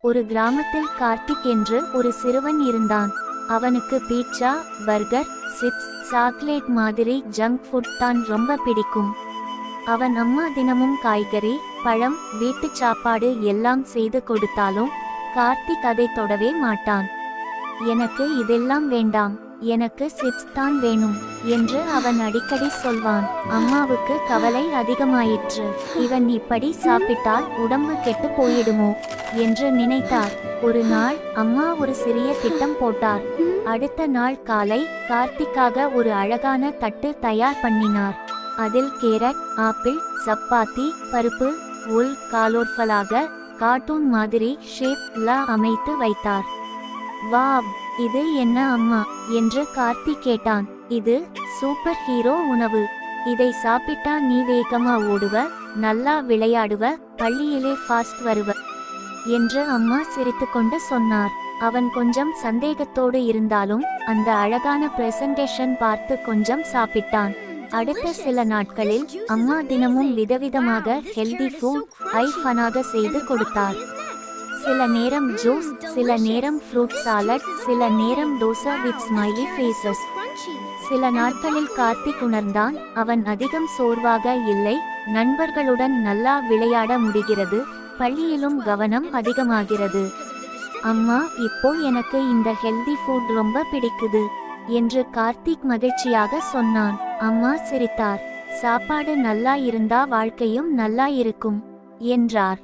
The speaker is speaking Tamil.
ஒரு கிராமத்தில் கார்த்திக் என்று ஒரு சிறுவன் இருந்தான். அவனுக்கு பீட்சா, பர்கர், சிப்ஸ், சாக்லேட் மாதிரி ஜங்க் ஃபுட் தான் ரொம்ப பிடிக்கும். அவன் அம்மா தினமும் காய்கறி, பழம், வீட்டு சாப்பாடு எல்லாம் செய்து கொடுத்தாலும் கார்த்திக் அதை தொடவே மாட்டான். எனக்கு இதெல்லாம் வேண்டாம், எனக்கு சிப்ஸ் தான் வேணும் என்று அவன் அடிக்கடி சொல்வான். அம்மாவுக்கு கவலை அதிகமாயிற்று. இவன் இப்படி சாப்பிட்டால் உடம்பு கெட்டு போயிடுமோ என்று நினைத்தார். ஒரு நாள் அம்மா ஒரு சிறிய திட்டம் போட்டார். அடுத்த நாள் காலை கார்த்திக்காக ஒரு அழகான தட்டு தயார் பண்ணினார். அதில் கேரட், ஆப்பிள், சப்பாத்தி, பருப்பு, உள் கலர்ஃபுல்லாக கார்ட்டூன் மாதிரி ஷேப்ல அமைத்து வைத்தார். வாவ், இது என்ன அம்மா என்று கார்த்திக் கேட்டான். இது சூப்பர் ஹீரோ உணவு. இதை சாப்பிட்டா நீ வேகமா ஓடுவ, நல்லா விளையாடுவ, பள்ளியிலே ஃபாஸ்ட் வருவ என்று அம்மா சிரித்துக்கொண்டு சொன்னார். அவன் கொஞ்சம் சந்தேகத்தோடு இருந்தாலும் அந்த அழகான பிரசன்டேஷன் பார்த்து கொஞ்சம் சாப்பிட்டான். அடுத்த சில நாட்களில் அம்மா தினமும் விதவிதமாக ஹெல்தி ஃபுட் ஃபனாக செய்து கொடுத்தார். சில நேரம் ஜூஸ், சில நேரம் ஃப்ரூட் சாலட், சில நேரம் தோசை வித் ஸ்மைலி ஃபேஸஸ். சில நாட்களில் கார்த்திக் உணர்ந்தான், அவன் அதிகம் சோர்வாக இல்லை, நண்பர்களுடன் நல்லா விளையாட முடிகிறது, பள்ளியிலும் கவனம் அதிகமாகிறது. அம்மா, இப்போ எனக்கு இந்த ஹெல்தி ஃபுட் ரொம்ப பிடிக்குது என்று கார்த்திக் மகிழ்ச்சியாக சொன்னான். அம்மா சிரித்தார். சாப்பாடு நல்லா இருந்தா வாழ்க்கையும் நல்லா இருக்கும் என்றார்.